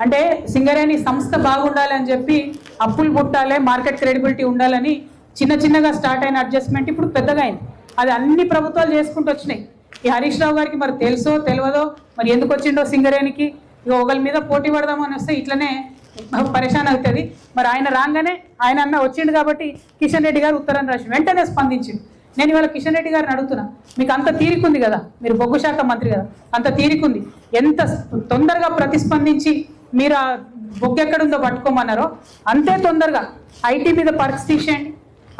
అంటే సింగరేణి సంస్థ బాగుండాలి అని చెప్పి అప్పులు పుట్టాలి, మార్కెట్ క్రెడిబిలిటీ ఉండాలని చిన్న చిన్నగా స్టార్ట్ అయిన అడ్జస్ట్మెంట్ ఇప్పుడు పెద్దగా అయింది. అది అన్ని ప్రభుత్వాలు చేసుకుంటూ వచ్చినాయి. ఈ హరీష్ రావు గారికి మరి తెలుసో తెలియదో మరి ఎందుకు వచ్చిండో సింగరేణికి, ఇక ఒకరి మీద పోటీ పడదామని వస్తే ఇట్లనే పరేషాన్ అవుతుంది. మరి ఆయన రాగానే ఆయన అన్న వచ్చిండు కాబట్టి కిషన్ రెడ్డి గారు ఉత్తరాన్ని రాసి వెంటనే స్పందించింది. నేను ఇవాళ కిషన్ రెడ్డి గారిని అడుగుతున్నా, మీకు అంత తీరికుంది కదా, మీరు బొగ్గు శాఖ మంత్రి కదా, అంత తీరికుంది, ఎంత తొందరగా ప్రతిస్పందించి మీరు ఆ బొగ్గు ఎక్కడుందో పట్టుకోమన్నారో అంతే తొందరగా ఐటీ మీద పర్క్స్ తీసేయండి,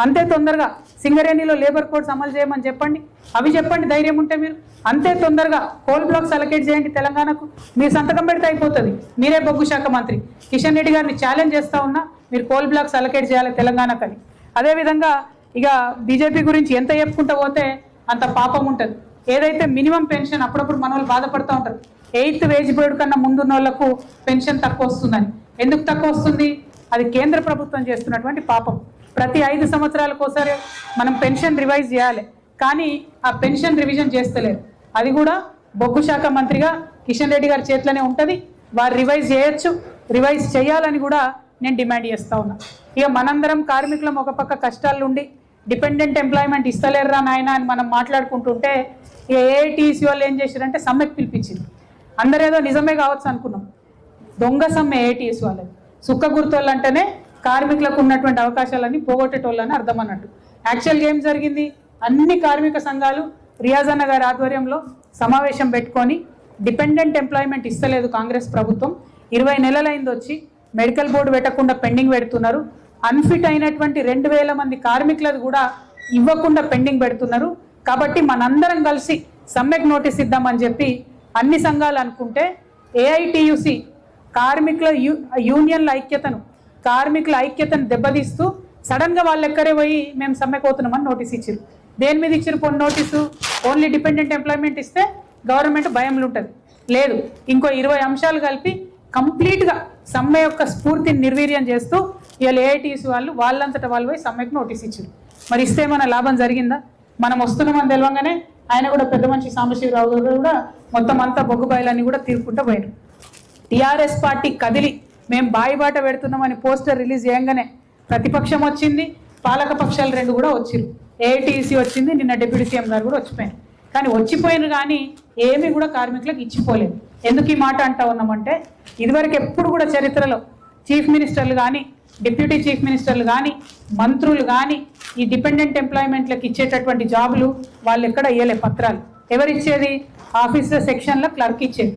అంతే తొందరగా సింగరేణిలో లేబర్ కోడ్స్ అమలు చేయమని చెప్పండి, అవి చెప్పండి ధైర్యం ఉంటే మీరు. అంతే తొందరగా కోల్ బ్లాక్స్ అలొకేట్ చేయండి తెలంగాణకు, మీరు సంతకం పెడితే అయిపోతుంది. మీరే బొగ్గు శాఖ మంత్రి కిషన్ రెడ్డి గారిని ఛాలెంజ్ చేస్తూ ఉన్నా, మీరు కోల్ బ్లాక్స్ అలొకేట్ చేయాలి తెలంగాణకు అని. అదేవిధంగా ఇక బీజేపీ గురించి ఎంత చెప్పుకుంటూ పోతే అంత పాపం ఉంటుంది. ఏదైతే మినిమం పెన్షన్ అప్పుడప్పుడు మన వాళ్ళు బాధపడుతూ ఉంటారు, 8th వేజ్ బోర్డు కన్నా ముందున్న వాళ్ళకు పెన్షన్ తక్కువ వస్తుందని. ఎందుకు తక్కువ వస్తుంది? అది కేంద్ర ప్రభుత్వం చేస్తున్నటువంటి పాపం. ప్రతి 5 సంవత్సరాలకు ఒకసారి మనం పెన్షన్ రివైజ్ చేయాలి, కానీ ఆ పెన్షన్ రివిజన్ చేస్తలేరు. అది కూడా బొగ్గు శాఖ మంత్రిగా కిషన్ రెడ్డి గారి చేతిలోనే ఉంటుంది. వారు రివైజ్ చేయొచ్చు, రివైజ్ చేయాలని కూడా నేను డిమాండ్ చేస్తూ ఉన్నా. ఇక మనందరం కార్మికులం ఒక పక్క కష్టాలు ఉండి డిపెండెంట్ ఎంప్లాయ్మెంట్ ఇస్తలేరురా నాయన అని మనం మాట్లాడుకుంటుంటే ఇక ఏఐటీసీ వాళ్ళు ఏం చేశారంటే సమ్మెకు పిలిపించింది. అందరేదో నిజమే కావచ్చు అనుకున్నాం, దొంగ సమ్మె ఏఐటీసీ వాళ్ళది. సుక్క గుర్తోళ్ళు అంటేనే కార్మికులకు ఉన్నటువంటి అవకాశాలన్నీ పోగొట్టేటోళ్ళని అర్థం అన్నట్టు. యాక్చువల్గా ఏం జరిగింది, అన్ని కార్మిక సంఘాలు రియాజ్ అన్న గారి ఆధ్వర్యంలో సమావేశం పెట్టుకొని డిపెండెంట్ ఎంప్లాయ్మెంట్ ఇస్తలేదు కాంగ్రెస్ ప్రభుత్వం, 20 నెలలైంది వచ్చి, మెడికల్ బోర్డు పెట్టకుండా పెండింగ్ పెడుతున్నారు, అన్ఫిట్ అయినటువంటి 2000 మంది కార్మికులది కూడా ఇవ్వకుండా పెండింగ్ పెడుతున్నారు. కాబట్టి మనందరం కలిసి సమ్మెకు నోటీస్ ఇద్దామని చెప్పి అన్ని సంఘాలు అనుకుంటే ఏఐటియుసి కార్మికుల యూనియన్ల ఐక్యతను, కార్మికుల ఐక్యతను దెబ్బతీస్తూ సడన్గా వాళ్ళు ఎక్కడే పోయి మేము సమ్మెకోతున్నామని నోటీస్ ఇచ్చారు. దేని మీద ఇచ్చారు కొన్ని నోటీసు? ఓన్లీ డిపెండెంట్ ఎంప్లాయ్మెంట్ ఇస్తే గవర్నమెంట్ భయంలో ఉంటుంది, లేదు ఇంకో 20 అంశాలు కలిపి కంప్లీట్గా సమ్మె యొక్క స్ఫూర్తిని నిర్వీర్యం చేస్తూ ఇవాళ ఏఐటీసీ వాళ్ళు వాళ్ళంతటా వాళ్ళు పోయి సమ్మెకు నోటీస్ ఇచ్చారు. మరి ఇస్తే మన లాభం జరిగిందా? మనం వస్తున్నామని తెలియగానే ఆయన కూడా పెద్ద మనిషి సాంబశివరావు గారు కూడా మొత్తం అంతా బొగ్గు బయలన్నీ కూడా తీర్పుకుంటూ పోయారు. టీఆర్ఎస్ పార్టీ కదిలి మేము బాయిబాట పెడుతున్నామని పోస్టర్ రిలీజ్ చేయగానే ప్రతిపక్షం వచ్చింది, పాలక పక్షాలు 2 కూడా వచ్చిరు. ఏఐటీసీ వచ్చింది, నిన్న డిప్యూటీ సీఎం గారు కూడా వచ్చిపోయారు. కానీ వచ్చిపోయినారు కానీ ఏమీ కూడా కార్మికులకు ఇచ్చిపోలేదు. ఎందుకు ఈ మాట అంటా ఉన్నామంటే ఇదివరకు ఎప్పుడు కూడా చరిత్రలో చీఫ్ మినిస్టర్లు కానీ, డిప్యూటీ చీఫ్ మినిస్టర్లు కానీ, మంత్రులు కానీ ఈ డిపెండెంట్ ఎంప్లాయ్మెంట్లకు ఇచ్చేటటువంటి జాబులు వాళ్ళు ఎక్కడ ఇవ్వలే పత్రాలు. ఎవరిచ్చేది? ఆఫీసర్ సెక్షన్లో క్లర్క్ ఇచ్చేది.